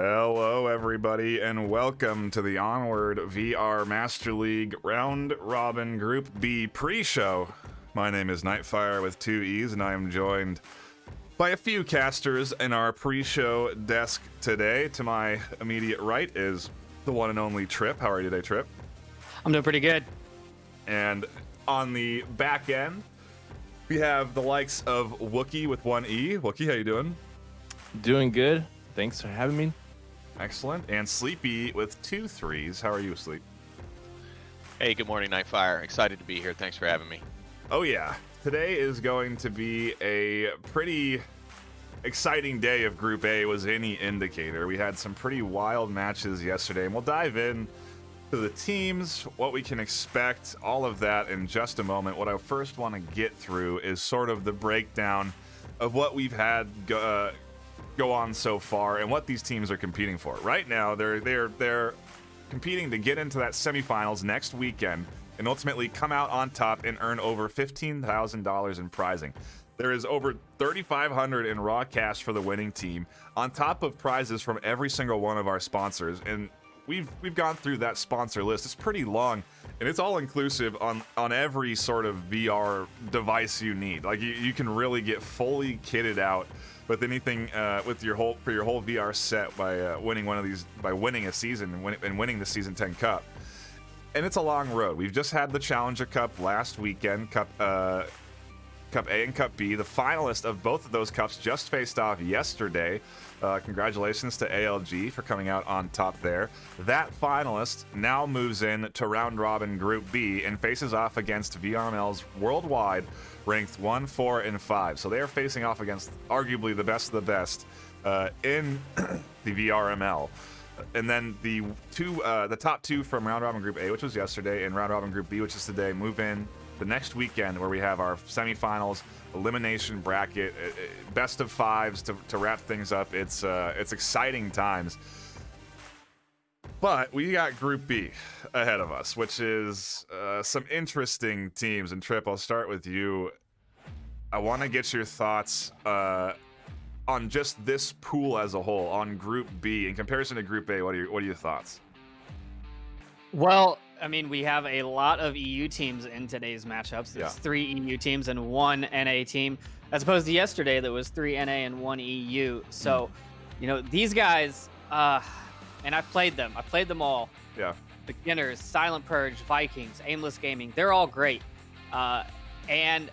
Hello, everybody, and welcome to the Onward VR Master League Round Robin Group B pre-show. My name is NightFiree with two E's, and I am joined by a few casters in our pre-show desk today. To my immediate right is the one and only Trip. How are you today, Trip? I'm doing pretty good. And on the back end, we have the likes of Wookie with one E. Wookie, how you doing? Doing good. Thanks for having me. Excellent. And Sleepy with two threes. How are you, Sleep? Hey, good morning, NightFiree. Excited to be here. Thanks for having me. Oh yeah, today is going to be a pretty exciting day if Group A was any indicator. We had some pretty wild matches yesterday, and we'll dive in to the teams, what we can expect, all of that in just a moment. What I first want to get through is sort of the breakdown of what we've had go on so far and what these teams are competing for. Right now, they're competing to get into that semifinals next weekend and ultimately come out on top and earn over $15,000 in prizing. There is over $3,500 in raw cash for the winning team, on top of prizes from every single one of our sponsors. And we've gone through that sponsor list. It's pretty long, and it's all inclusive on every sort of VR device you need. Like you can really get fully kitted out with anything with your whole VR set by winning one of these, by winning a season and winning the Season 10 Cup. And it's a long road. We've just had the Challenger Cup last weekend, Cup A and Cup B. The finalists of both of those cups just faced off yesterday. Congratulations to ALG for coming out on top there. That finalist now moves in to Round Robin Group B and faces off against VRML's worldwide ranked 1, 4, and 5. So they are facing off against arguably the best of the best in the VRML. And then the top two from Round Robin Group A, which was yesterday, and Round Robin Group B, which is today, move in the next weekend, where we have our semifinals, elimination bracket, best of fives to wrap things up. It's exciting times. But we got Group B ahead of us, which is some interesting teams. And Trip, I'll start with you. I want to get your thoughts on just this pool as a whole, on Group B in comparison to Group A. What are your thoughts? Well, I mean, we have a lot of EU teams in today's matchups. There's 3 EU teams and 1 NA team, as opposed to yesterday that was 3 NA and 1 EU. So, you know, these guys, and I've played them. I played them all. Yeah. Beginners, Silent Purge, Vikings, Aimless Gaming. They're all great. And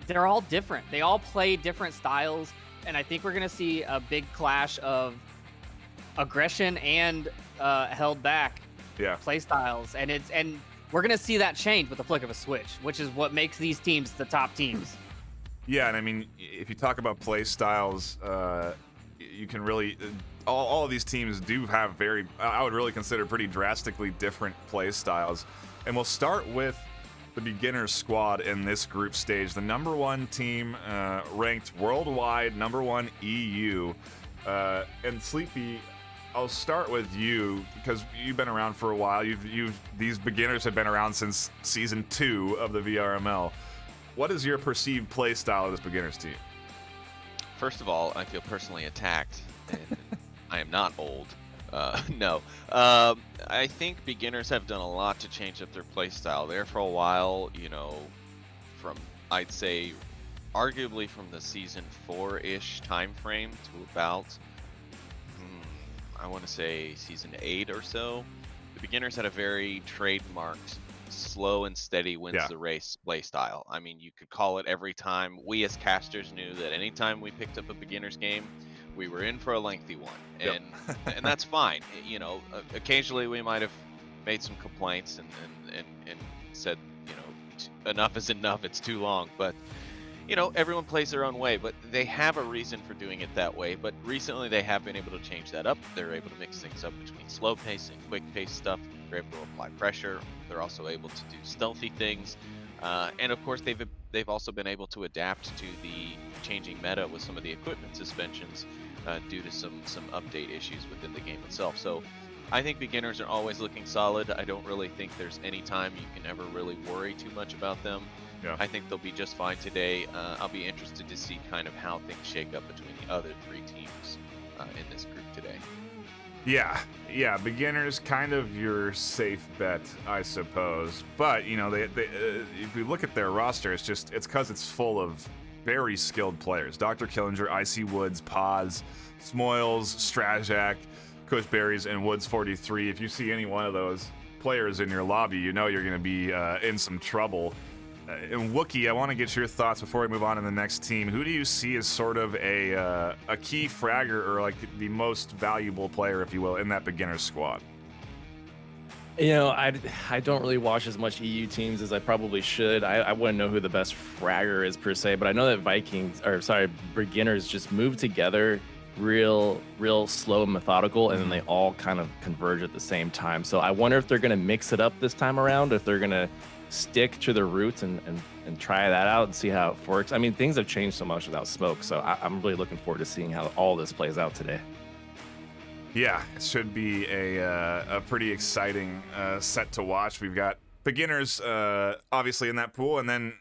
they're all different. They all play different styles. And I think we're going to see a big clash of aggression and held back play styles. And we're going to see that change with the flick of a switch, which is what makes these teams the top teams. Yeah, and I mean, if you talk about play styles, you can really all of these teams do have very, I would really consider, pretty drastically different play styles. And we'll start with the beginner squad in this group stage. The number 1 team, ranked worldwide, number 1 EU. And Sleepy, I'll start with you because you've been around for a while. These beginners have been around since Season 2 of the VRML. What is your perceived play style of this beginners team? First of all, I feel personally attacked, and I am not old. No. I think beginners have done a lot to change up their play style. There for a while, you know, from, I'd say, arguably from the Season 4-ish time frame to about, I want to say Season 8 or so, the beginners had a very trademarked slow and steady wins the race play style. I mean, you could call it every time. We as casters knew that anytime we picked up a beginner's game, we were in for a lengthy one, and and that's fine. You know, occasionally we might have made some complaints and said, you know, enough is enough, it's too long. But you know, everyone plays their own way, but they have a reason for doing it that way. But recently they have been able to change that up. They're able to mix things up between slow pace and quick pace stuff. They're able to apply pressure. They're also able to do stealthy things. And of course, they've also been able to adapt to the changing meta with some of the equipment suspensions due to some update issues within the game itself. So I think beginners are always looking solid. I don't really think there's any time you can ever really worry too much about them. Yeah. I think they'll be just fine today. I'll be interested to see kind of how things shake up between the other 3 teams in this group today. Yeah, beginners kind of your safe bet, I suppose. But you know, they if we look at their roster, it's because it's full of very skilled players. Dr. Killinger, Icy Woods, Paz, Smoils, Strazak, Cushberries, and Woods 43. If you see any one of those players in your lobby, you know you're going to be in some trouble. And Wookie, I want to get your thoughts before we move on to the next team. Who do you see as sort of a key fragger, or like the most valuable player, if you will, in that beginner squad? You know, I don't really watch as much EU teams as I probably should. I wouldn't know who the best fragger is per se, but I know that beginners just move together real slow and methodical, and then they all kind of converge at the same time. So I wonder if they're going to mix it up this time around, if they're going to stick to their roots and try that out and see how it works. I mean, things have changed so much without Smoke, so I'm really looking forward to seeing how all this plays out today. Yeah, it should be a pretty exciting set to watch. We've got beginners obviously in that pool, and then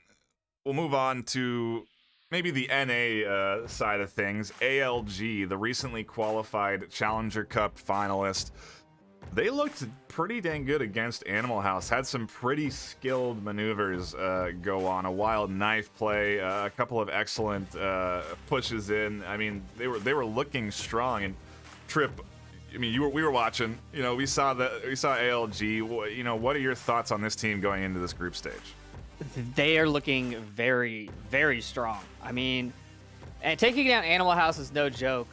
we'll move on to maybe the NA side of things. ALG, the recently qualified Challenger Cup finalist. They looked pretty dang good against Animal House. Had some pretty skilled maneuvers go on. A wild knife play, a couple of excellent pushes in. I mean, they were looking strong. And Trip, I mean, we were watching. You know, we saw ALG. You know, what are your thoughts on this team going into this group stage? They are looking very, very strong. I mean, and taking down Animal House is no joke.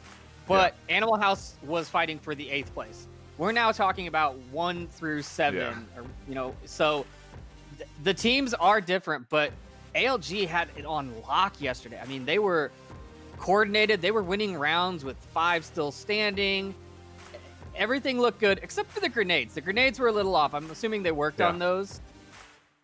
But Animal House was fighting for the 8th place. We're now talking about 1 through 7, or, you know, so the teams are different, but ALG had it on lock yesterday. I mean, they were coordinated. They were winning rounds with 5 still standing. Everything looked good, except for the grenades. The grenades were a little off. I'm assuming they worked on those.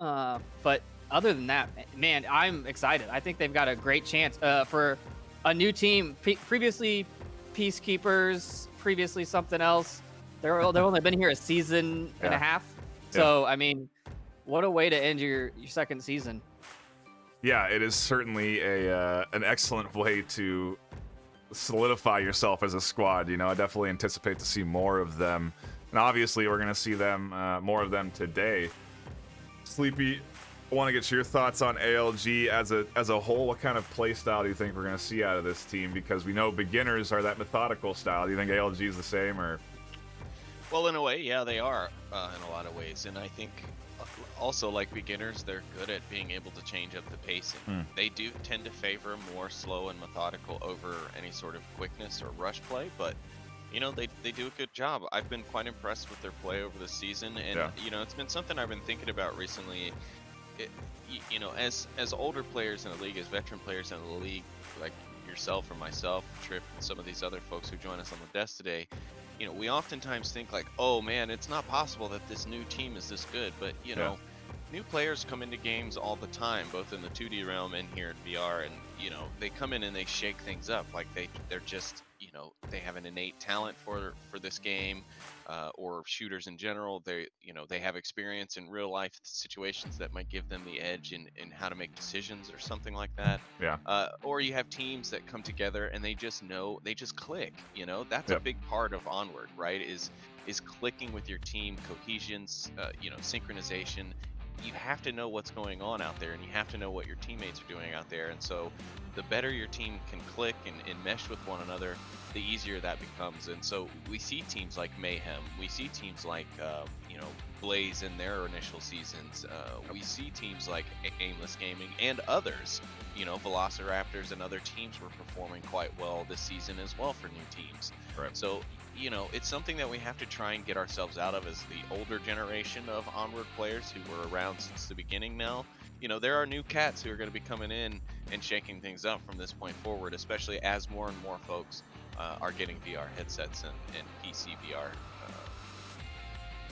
But other than that, man, I'm excited. I think they've got a great chance for a new team. Previously Peacekeepers, previously something else. They've only been here a season and a half. So, I mean, what a way to end your second season. Yeah, it is certainly an excellent way to solidify yourself as a squad. You know, I definitely anticipate to see more of them. And obviously, we're going to see them more of them today. Sleepy, I want to get your thoughts on ALG as a whole. What kind of play style do you think we're going to see out of this team? Because we know beginners are that methodical style. Do you think ALG is the same, or? Well, in a way, yeah, they are in a lot of ways. And I think also, like beginners, they're good at being able to change up the pacing. They do tend to favor more slow and methodical over any sort of quickness or rush play, but you know, they do a good job. I've been quite impressed with their play over the season, and you know, it's been something I've been thinking about recently. You know, as older players in the league, as veteran players in the league, like yourself or myself, Trip, and some of these other folks who join us on the desk today, you know, we oftentimes think like, oh man, it's not possible that this new team is this good. But you know, new players come into games all the time, both in the 2D realm and here in VR, and you know, they come in and they shake things up. Like they're just, you know, they have an innate talent for this game, or shooters in general. They have experience in real life situations that might give them the edge in how to make decisions or something like that. Or you have teams that come together and they just click. You know, that's a big part of Onward, right? Is clicking with your team, cohesions, you know, synchronization. You have to know what's going on out there, and you have to know what your teammates are doing out there. And so the better your team can click and mesh with one another, the easier that becomes. And so we see teams like Mayhem, we see teams like you know, Blaze in their initial seasons, we see teams like Aimless Gaming and others, you know, Velociraptors and other teams were performing quite well this season as well for new teams. So you know, it's something that we have to try and get ourselves out of as the older generation of Onward players who were around since the beginning now. You know, there are new cats who are going to be coming in and shaking things up from this point forward, especially as more and more folks are getting VR headsets and PC VR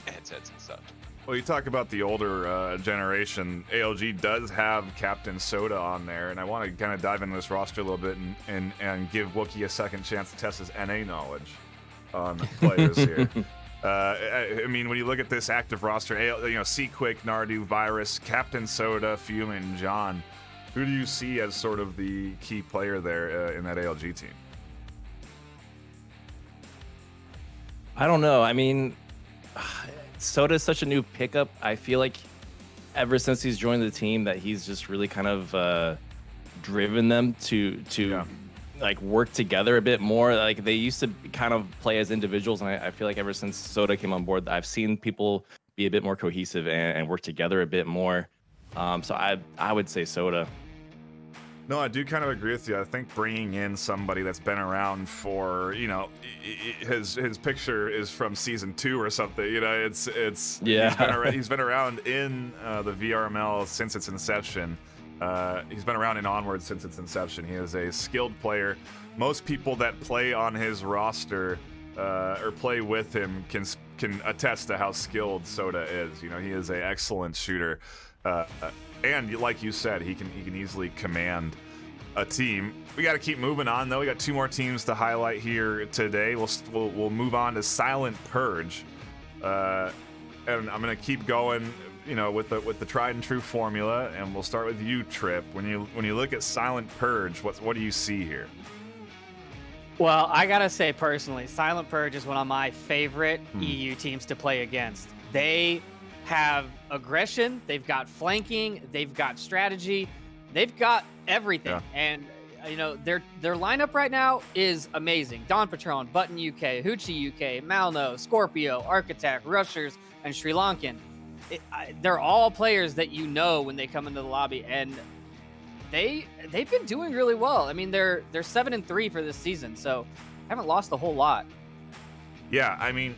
headsets and such. Well, you talk about the older generation. ALG does have Captain Soda on there, and I want to kind of dive into this roster a little bit and give Wookie a second chance to test his NA knowledge on players here. I mean, when you look at this active roster, you know, Seaquick, Nardu, Virus, Captain Soda, Fume, and John, who do you see as sort of the key player there in that ALG team? I don't know. I mean, Soda is such a new pickup. I feel like ever since he's joined the team that he's just really kind of driven them to like work together a bit more. Like they used to kind of play as individuals, and I feel like ever since Soda came on board, I've seen people be a bit more cohesive and work together a bit more. So I would say Soda. No, I do kind of agree with you. I think bringing in somebody that's been around for, his picture is from season 2 or something. It's Yeah. he's been around in the VRML since its inception. He's been around in Onward since its inception. He is a skilled player. Most people that play on his roster or play with him can attest to how skilled Soda is. He is an excellent shooter. And like you said, he can easily command a team. We got to keep moving on, though. We got 2 more teams to highlight here today. We'll move on to Silent Purge, and I'm gonna keep going, with the tried and true formula, and we'll start with you, Trip. When you look at Silent Purge, what do you see here? Well, I gotta say personally, Silent Purge is one of my favorite EU teams to play against. They have aggression, they've got flanking, they've got strategy, they've got everything. Yeah. And their lineup right now is amazing. Dawn Patron, Button UK, Hoochie UK, Malno, Scorpio, Architect, Rushers, and Sri Lankan. They're all players that when they come into the lobby, and they've been doing really well. I mean, they're 7-3 for this season, so haven't lost a whole lot. Yeah, I mean,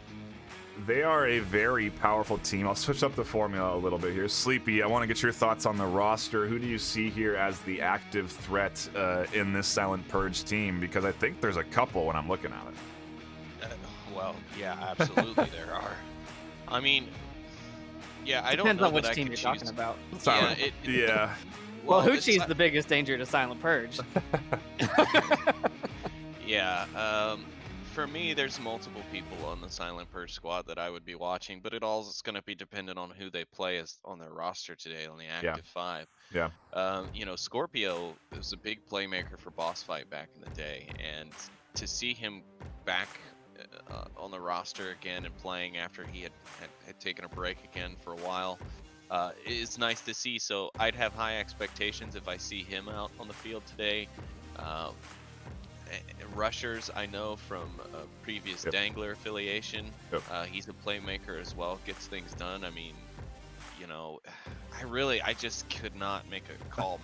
they are a very powerful team. I'll switch up the formula a little bit here. Sleepy, I want to get your thoughts on the roster. Who do you see here as the active threat in this Silent Purge team? Because I think there's a couple when I'm looking at it. Well, yeah, absolutely there are. I mean, yeah, I don't Depends know on which that I team could you're choose. talking about. Silent. Yeah. Well, it's Hoochie is the biggest danger to Silent Purge. Yeah, for me, there's multiple people on the Silent Purge squad that I would be watching, but it all is going to be dependent on who they play as on their roster today on the active 5. Yeah. Scorpio was a big playmaker for Boss Fight back in the day, and to see him back on the roster again and playing after he had taken a break again for a while is nice to see. So I'd have high expectations if I see him out on the field today. Rushers, I know from a previous Dangler affiliation. He's a playmaker as well, gets things done. I mean, I just could not make a call.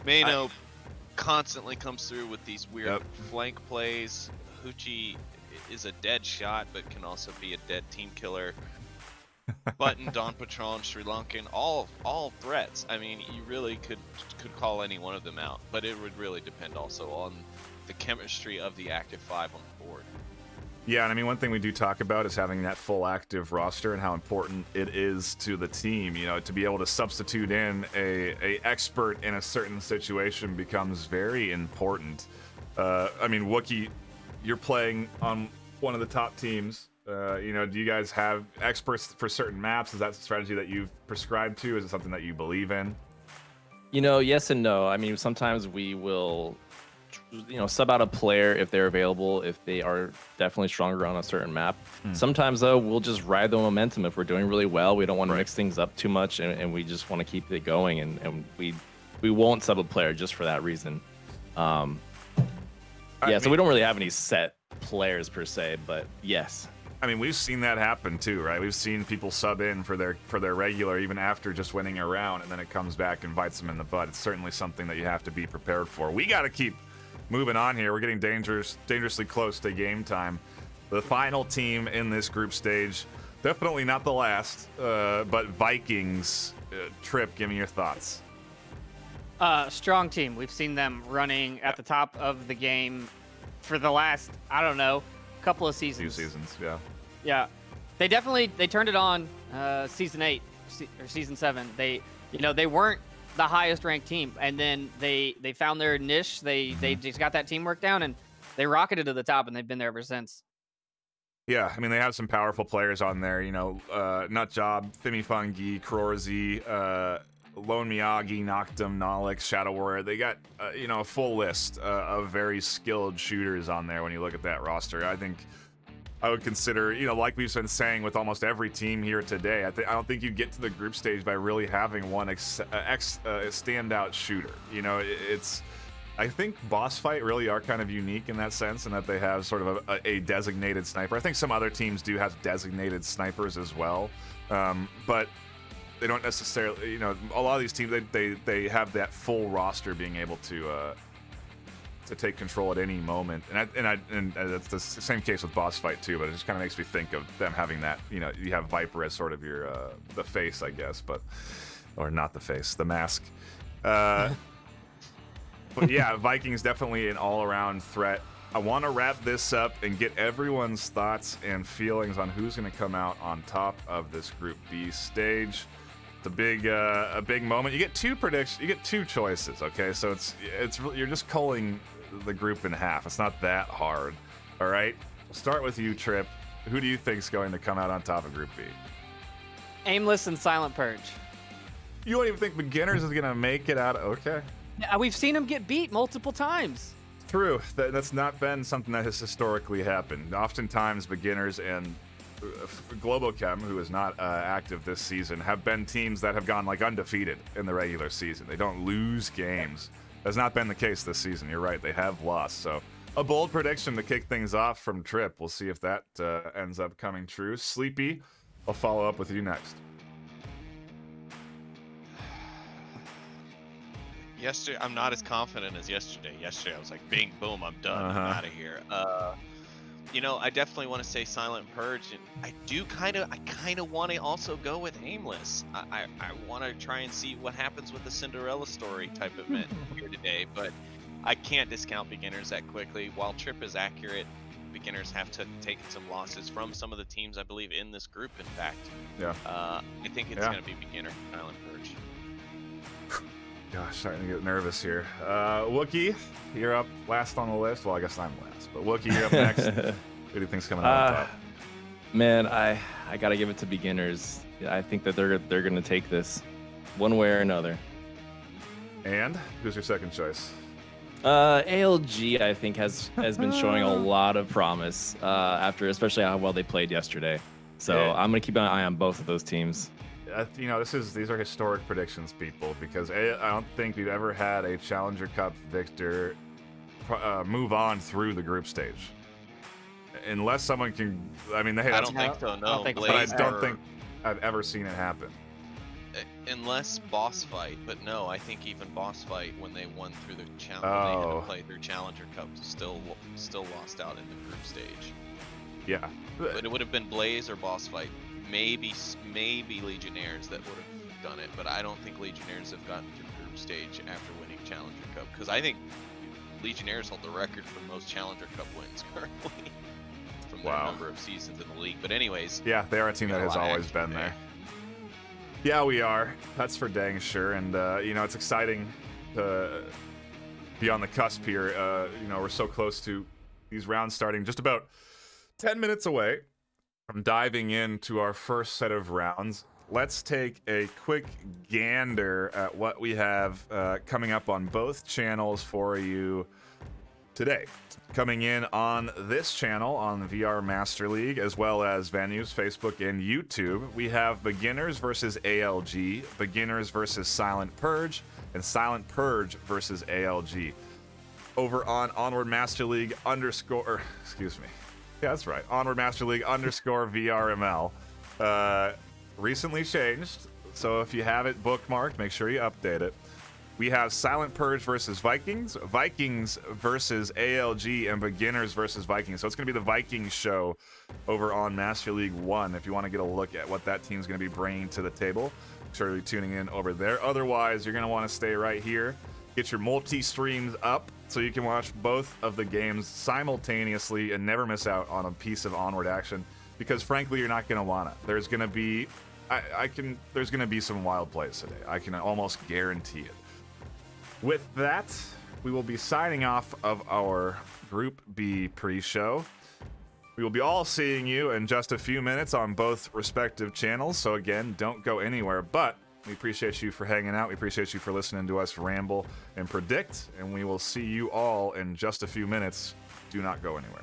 Mano constantly comes through with these weird flank plays. Hoochie is a dead shot, but can also be a dead team killer. Button, Dawn Patron, Sri Lankan, all threats. I mean, you really could call any one of them out, but it would really depend also on the chemistry of the active 5 on the board. Yeah, and I mean, one thing we do talk about is having that full active roster and how important it is to the team. To be able to substitute in a expert in a certain situation becomes very important. I mean, Wookie, you're playing on one of the top teams. Do you guys have experts for certain maps? Is that a strategy that you've prescribed to? Is it something that you believe in? Yes and no. I mean, sometimes we will, sub out a player if they're available, if they are definitely stronger on a certain map. Sometimes, though, we'll just ride the momentum. If we're doing really well, we don't want to mix things up too much, and we just want to keep it going, and we won't sub a player just for that reason. So we don't really have any set players per se, but yes. I mean, we've seen that happen too, right? We've seen people sub in for their regular even after just winning a round, and then it comes back and bites them in the butt. It's certainly something that you have to be prepared for. We got to keep moving on here. We're getting dangerously close to game time. The final team in this group stage, definitely not the last, but Vikings. Trip, give me your thoughts. Strong team. We've seen them running at the top of the game for the last, couple of seasons. 2 seasons, yeah. Yeah, they turned it on season 8 or season 7. They weren't the highest ranked team, and then they found their niche. They just got that teamwork down, and they rocketed to the top, and they've been there ever since. Yeah, I mean, they have some powerful players on there. Nutjob, Fimi Fungi, Krorzy, Lone Miyagi, Noctum, Nolix, Shadow Warrior. They got a full list of very skilled shooters on there when you look at that roster. I think I would consider, like we've been saying with almost every team here today, I don't think you get to the group stage by really having one standout shooter. I think Boss Fight really are kind of unique in that sense, in that they have sort of a designated sniper. I think some other teams do have designated snipers as well, but they don't necessarily. A lot of these teams they have that full roster being able to take control at any moment, and that's the same case with Boss Fight too. But it just kind of makes me think of them having that. You have Viper as sort of your the face, I guess, or not the face, the mask. But yeah, Vikings definitely an all-around threat. I want to wrap this up and get everyone's thoughts and feelings on who's going to come out on top of this Group B stage. It's a big moment. You get two predictions. You get two choices. Okay, so you're just culling the group in half. It's not that hard. All right. We'll start with you, Trip. Who do you think's going to come out on top of Group B? Aimless and Silent Purge. You don't even think Beginners is going to make it out? Okay. Yeah, we've seen him get beat multiple times. True. That's not been something that has historically happened. Oftentimes, Beginners and Globochem, who is not active this season, have been teams that have gone undefeated in the regular season. They don't lose games. That's not been the case this season. You're right. They have lost. So a bold prediction to kick things off from Trip. We'll see if that ends up coming true. Sleepy, I'll follow up with you next. Yesterday, I'm not as confident as yesterday. Yesterday, I was like, bing, boom, I'm done. I'm out of here. I definitely want to say Silent Purge, and I kind of want to also go with Aimless. I want to try and see what happens with the Cinderella story type event here today, but I can't discount Beginners that quickly. While Trip is accurate, Beginners have taken some losses from some of the teams, I believe, in this group, in fact. Yeah. I think it's going to be Beginner, Silent Purge. Gosh, starting to get nervous here. Wookie, you're up last on the list. Well, I guess I'm last, but Wookie, you're up next. Who do you think's coming out on top? Man, I got to give it to Beginners. I think that they're going to take this one way or another. And who's your second choice? ALG, I think, has been showing a lot of promise after, especially how well they played yesterday. So Yeah. I'm going to keep an eye on both of those teams. These are historic predictions, people, because I don't think we've ever had a Challenger Cup victor move on through the group stage, unless someone can. I mean, I don't think so. No, but I don't think I've ever seen it happen. Unless Boss Fight, but no, I think even Boss Fight, when they won through the challenge, they had to play their Challenger Cup, still lost out in the group stage. Yeah, but it would have been Blaze or Boss Fight. Maybe Legionnaires that would have done it, but I don't think Legionnaires have gotten through group stage after winning Challenger Cup, because I think Legionnaires hold the record for most Challenger Cup wins currently from their number of seasons in the league. But anyways, yeah, they are a team that has always been there. Yeah, we are. That's for dang sure. And it's exciting to be on the cusp here. We're so close to these rounds starting, just about 10 minutes away from diving into our first set of rounds. Let's take a quick gander at what we have coming up on both channels for you today. Coming in on this channel on the VR Master League, as well as venues, Facebook and YouTube, we have Beginners versus ALG, Beginners versus Silent Purge, and Silent Purge versus ALG. Over on Onward Master League Yeah, that's right. Onward Master League _VRML. Recently changed, so if you have it bookmarked, make sure you update it. We have Silent Purge versus Vikings, Vikings versus ALG, and Beginners versus Vikings. So it's going to be the Vikings show over on Master League 1 if you want to get a look at what that team's going to be bringing to the table. Make sure you're tuning in over there. Otherwise, you're going to want to stay right here. Get your multi-streams up so you can watch both of the games simultaneously and never miss out on a piece of Onward action, because frankly, you're not going to want to. There's going to be there's going to be some wild plays today. I can almost guarantee it. With that, we will be signing off of our Group B pre-show. We will be all seeing you in just a few minutes on both respective channels. So again, don't go anywhere, but we appreciate you for hanging out. We appreciate you for listening to us ramble and predict, and we will see you all in just a few minutes. Do not go anywhere.